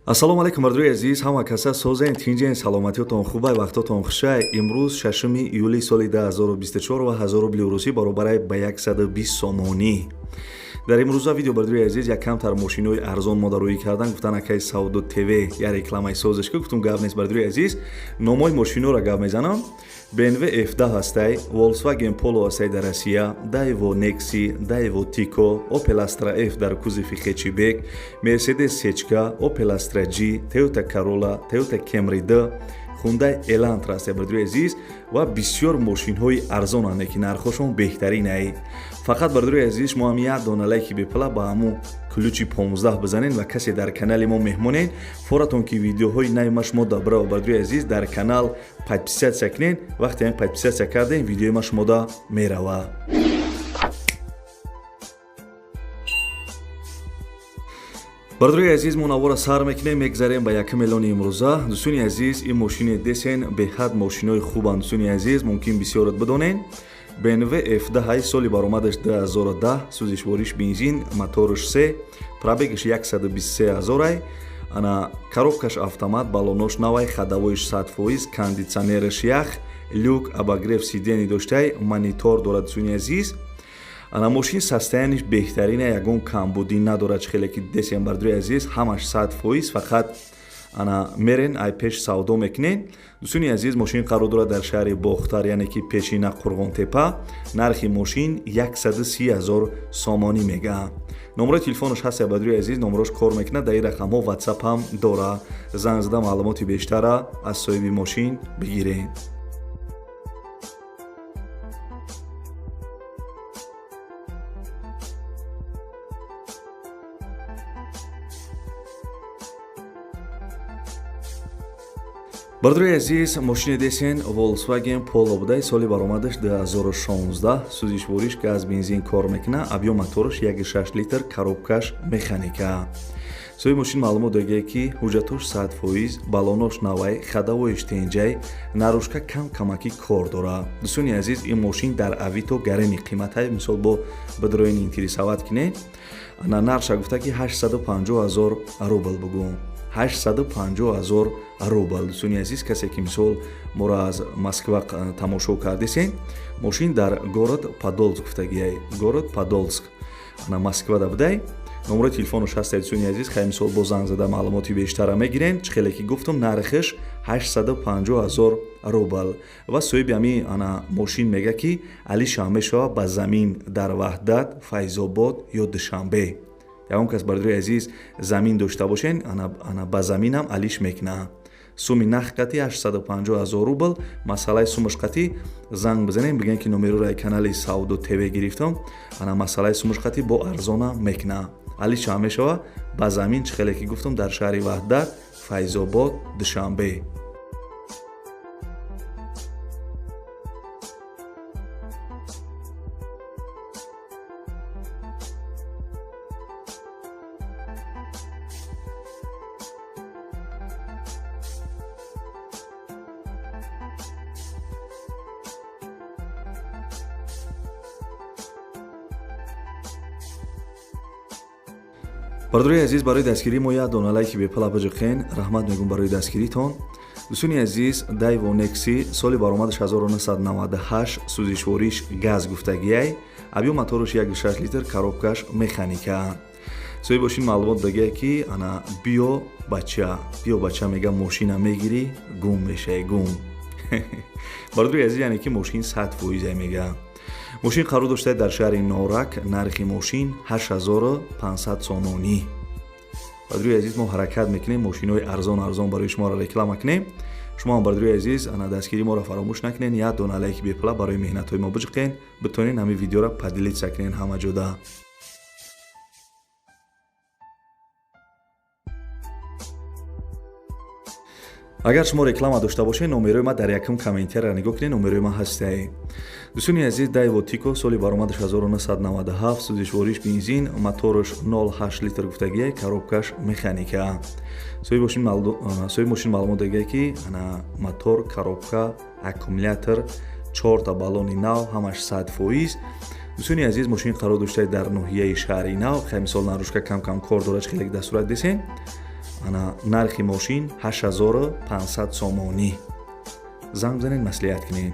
ассалому алайкум бардуи азиз, ҳама каса созен тинҷен саломатиётон хубай вақтотон хушай. имрӯз 6 июли соли 2024 ва 1000 рубли русӣ баробар ба 120 сомонӣ. дар имрӯза видео бардуи азиз як камтар мошинои арзон мо дароӣ кардан гуфтан акай Сауду ТВ я рекламаи созишка гуфтум гап нест бардуи азиз. номои мошиноро гап мезанам. BMW F10 ҳастай, Volkswagen Polo ҳастай дар Россия, Daewoo Nexi, Daewoo Tico, Opel Astra F дар кузофи хетчбек, Mercedes Sechka, Opel Astra G, Toyota Corolla, Toyota Camry D, Hyundai Elantra ҳастай бардуи азиз ва бисёр мошинҳои арзонанд ки нархошон беҳтарин ай. Фақат бардуи азиз шумо ҳам як дона лайки бепла ба ҳамун ключи 15 бизанед ва касе дар канали мо меҳмонед форатон ки видеоҳои нави шумо дабра бардуи азиз дар канал подписатсия кунед. вақте ҳам подписатсия кардем видеои ма шумода мерава. бардуи азиз мо навора сар мекунем мегзарем ба 1 миллиони имрӯза. дӯстони азиз ин мошини десен беҳад мошинои хубанд. дӯстони азиз мумкин бисёрат бидонен BMW F10 соли баромадаш 2010, сӯзишвориш бензин, моториш 3, пробегиш 123 000 ай. ана коробкаш автомат, балонош навай, хадавоиш 100%, кондитсионериш ях, люк, обогрев сидени доштай, монитор дорад. дӯстони азиз ана мошин состояниш беҳтарина, ягон камбудӣ надорад. хеле ки десен бардуи азиз ҳамаш 100%, фақат ана мерен ай пеш савдо мекунен. дӯстони азиз мошин қарор дорад дар шаҳри Бохтар, яъне ки пешина Қурғонтепа. нархи мошин 130 000 сомонӣ мегаҳад. номерои телефонаш ҳаст я бардуи азиз, номерош кор мекунад. дар ин рақамҳо WhatsApp ҳам дора. занг зада маълумоти бештара аз соҳиби мошин бигиред. бардуи азиз мошини десен Volkswagen Polo будай, соли баромадаш 2016, сӯзишвориш газ бензин кор мекунад, объём моториш 1.6 литр, коробкаш механика. соҳиби мошин маълумот додае ки ҳуҷҷатош 100%, балонош навай, хадавоиш тенҷай, нарӯшка камаки кор дорад. дӯстони азиз ин мошин дар авито гареми қиматай, мисол бо бидроин интересоват кинед. ана нарша гуфта ки 850 000 рубл бугум. 850 000 рубл. дӯстони азиз, касе ки мисол моро аз Москва тамошо кардесен, мошин дар город Подольск гуфтагиай. город Подольск ана Москва да будай. номерои телефонош ҳастай. дӯстони азиз, хай мисол бо занг зада маълумоти бештара мегирен. чихеле ки гуфтам нархиш 850 000 рубл. ва соҳиби ҳамин ана мошин мега ки алиша мешава ба замин дар Ваҳдат, Файзобод ё Душанбе. ягон кас бардуи азиз замин дошта бошен, ана ба заминам алиш мекунад. суми нах қати 850 000 рубл. масъалаи сумаш қати занг бизанем, бигӯем ки номерои канали Сауду ТВ гирифтам. ана масъалаи сумаш қати бо арзона мекунад. алиша мешава ба замин, чихеле ки гуфтам дар шаҳри Ваҳдат, Файзобод, Душанбе. бардуи азиз, барои дастгирии мо як дона лайки бепла бижиқен. раҳмат мегӯм барои дастгиритон. дӯстони азиз, Daewoo Nexi соли баромадаш 1998, сӯзишвориш газ гуфтагиай, объём моториш 1.6 литр, коробкаш механика. соҳиби мошин маълумот додагиай ки ана биё бача мега мошина мегири гум мешавӣ гум. бардуи азиз, яъне ки мошин 100% мега. мошин қарор доштаи дар шаҳри Норак. нархи мошин 8500 сомонӣ. бардуи азиз, мо ҳаракат мекунем мошинои арзон барои шуморо реклама кунем. шумо ҳам бардуи азиз ана дастгирии моро фаромӯш накунед. як дона лайки бепла барои меҳнатҳои мо бижиқен, битонен ҳамин видеоро поделитсия кунен ҳама ҷода. агар шумо реклама дошта бошед, номерои ма дар якум комментария нигоҳ кунед. номерои ма ҳастай. дӯстони азиз, Daewoo Tico соли баромадаш 1997, сӯзишвориш бензин, моториш 0.8 литр гуфтагиай, коробкаш механика. соҳиби мошин маълумот додагиай ки ана мотор, коробка, аккумулятор, 4 та балони нав, ҳамаш 100%. дӯстони азиз, мошин қарор доштаи дар ноҳияи шаҳри нав. хай мисол нарӯшка кам кор дорад, хеле дар сурат десен. ана нархи мошин 8500 сомонӣ. занг бизанед, маслиҳат кунед.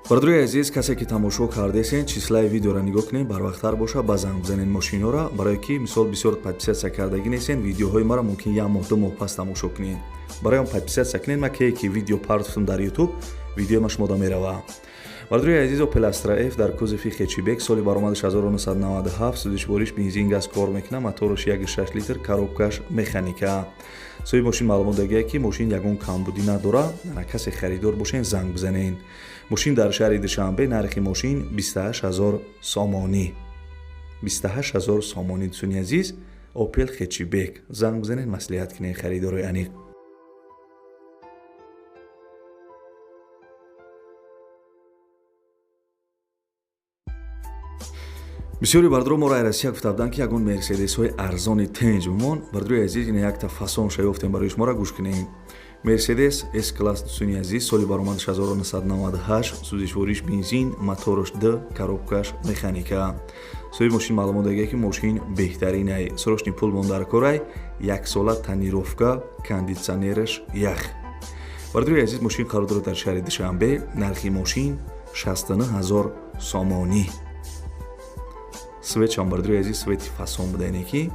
бардуи азиз, касе ки тамошо кардесен, числаи видеоро нигоҳ кунед, барвақттар боша, ба занг бизанед мошинҳоро, барое ки мисол бисёр подписатсия кардагӣ нестен, видеоҳои маро мумкин 1 моҳ 2 моҳ пас тамошо кунед. барои он подписатсия кунед, ма ки видео партфтум дар YouTube, видеои шумода мерава. бардуи азиз, Opel Astra F дар кузови хечибек, соли баромадаш 1997, сӯзишвориш бензин газ кор мекунад, моторош 1.6 литр, коробкаш механика. соҳиби мошин маълумот додааст ки мошин ягон камбудӣ надорад. касе харидор бошен, занг бизанед. мошин дар шаҳри Душанбе, нархи мошин 28000 сомонӣ. 28000 сомонӣ дӯстони азиз, Opel хечибек. занг бизанед, маслиҳат кунед, харидорои аниқ. бисёри бардро моро айрасия гуфтабуданд ки ягон мерседесҳои арзони тенҷ бимон. бардруи азиз, ин якта фасон шаёфтем барои шуморо гӯш кунед. Mercedes S-класс дӯстони азиз, соли баромадаш 1998, сӯзишвориш бензин, моторош D, коробкаш механика. соҳиби мошин маълумот додааст ки мошин беҳтаринай, срочни пул мондаркорай, 1 сола тонировка, кондитсионераш ях. бардруи азиз, мошин қарор дорад дар шаҳри Душанбе, нархи мошин 69000 сомонӣ. светшам бардруи азиз, свети фасон будаине ки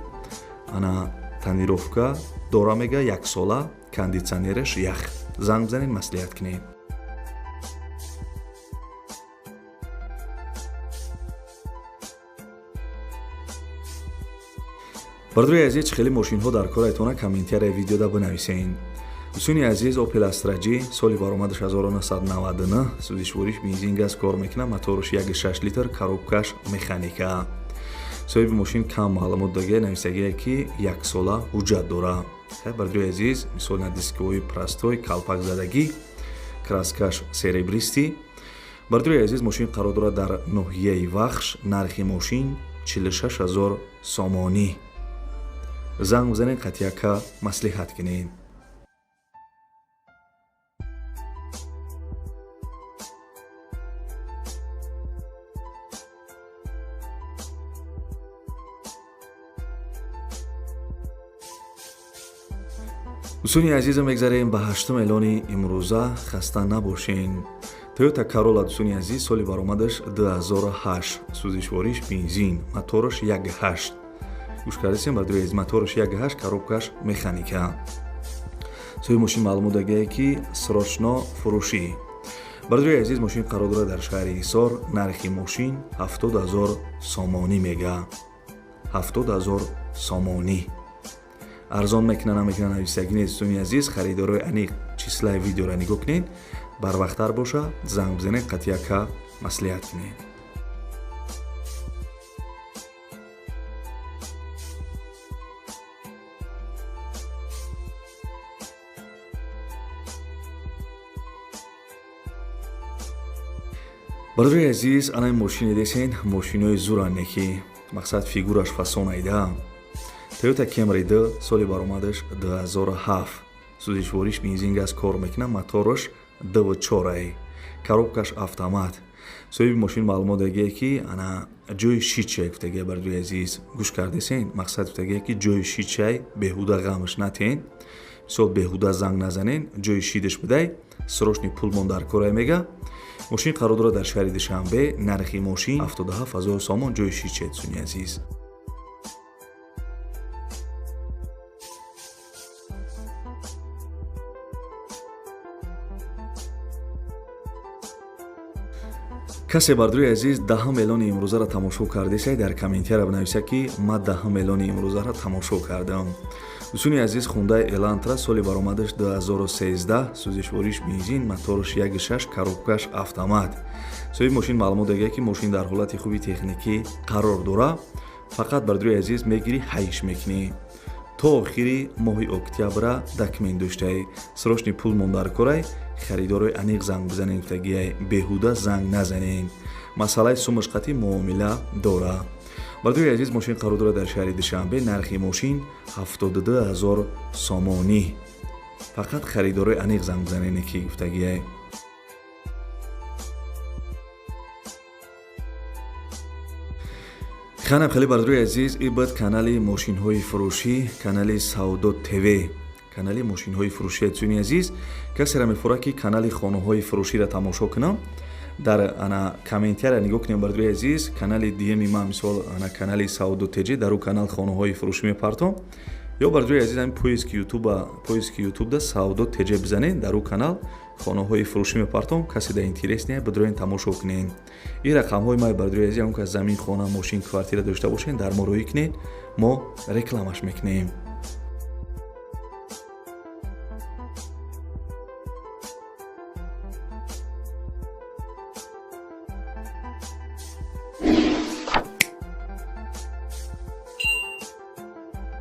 ана тонировка дора мега 1 сола, кондитсионераш ях. занг бизанед, маслиҳат кунед. бардруи азиз, чӣ хеле мошинҳо дар корайтона комментарияи видеода бинависед. дӯстони азиз, Opel Astra G, соли баромадаш 1999, сӯзишвориш бензин газ кор мекунад, моторош 1.6 литр, коробкаш механика. соҳиби мошин кам маълумот додааст, нависагие ки 1 сола ҳуҷҷат дорад. бардруи азиз, мисол на дискови простой, калпак задагӣ, краскаш серебристӣ. бардруи азиз, мошин қарор дорад дар ноҳияи Вахш, нархи мошин 46000 сомонӣ. занг бизанед, қатъияка маслиҳат кунед. дӯстони азизам, мегзарем ба 8 эълони имрӯза. хаста набошен. Toyota Corolla дӯстони азиз, соли баромадаш 2008, сӯзишвориш бензин, моторош 1.8. гӯш кардесем, бардруи азиз, моторош 1.8, коробкаш механика. соҳиби мошин маълумот додааст ки срочно фурӯшӣ. бардруи азиз, мошин қарор дорад дар шаҳри Ҳисор, нархи мошин 70000 сомонӣ мега. 70000 сомонӣ. арзон мекунад, намекунад, нависагӣ нест. дӯстони азиз, харидорои аниқ, числаи видеоро нигоҳ кунед, барвақттар боша, занг бизанед, қатъияка маслиҳат кунед. бардруи азиз, ана мошине десен, мошинои зуране ки мақсад фигураш фасон айда. Toyota Camry D, соли баромадаш 2007, сӯзишвориш бензин газ кор мекунад, моторош D4, коробкаш автомат. соҳиби мошин маълумот додааст ки ана ҷои шичай гуфтагия. бардруи азиз, гӯш кардесен, мақсад гуфтагия ки ҷои шичай беҳуда ғамаш натен, мисол беҳуда занг назанен, ҷои шидаш будай, срочни пул мондаркорай мега. мошин қарор дорад дар шаҳри Душанбе, нархи мошин 77000 сомон, ҷои шичай дӯстони азиз. касе бардруи азиз 10 эълони имрӯзаро тамошо кардесай, дар комментария бинависа ки ма 10 эълони имрӯзаро тамошо кардам. дӯстони азиз, Hyundai Elantra, соли баромадаш 2013, сӯзишвориш бензин, моторош 1.6, коробкаш автомат. соҳиби мошин маълумот додааст ки мошин дар ҳолати хуби техникӣ қарор дорад. фақат бардруи азиз, мегирӣ ҳайш мекунӣ. то охири моҳи октябра документ доштаи, срочни пул мондаркорай, харидорои аниқ занг бизанед, гуфтагиай беҳуда занг назанед. масъалаи сумашқати муомила дора. бардруи азиз, мошин қарор дорад дар шаҳри Душанбе, нархи мошин 72000 сомонӣ. фақат харидорои аниқ занг бизанед ки гуфтагиай. خانم خیلی بردروی عزیز ای بود کانال ماشین های فروشی کانال ساودو تیوی کانال ماشین های فروشی اتسونی عزیز کسی را میفوره که کانال خانه های فروشی را تماشا کنم در انا کامنتر را نگاه کنیم بردروی عزیز کانال دیمی ما مثال انا کانال ساودو تیجی در او کانال خانه های فروشی میپرتم یا بردروی عزیز هم پویسک یوتیوب دا ساودو تیجی بزنین در او کانال خانه های فروشی میپرتم کسی در اینترس نیست بدروین تماشا کنین این رقم های ما بردروی عزیز هم که زمین خانه ماشین کوارتیر داشته باشین در ما روی کنین ما رکلامش میکنیم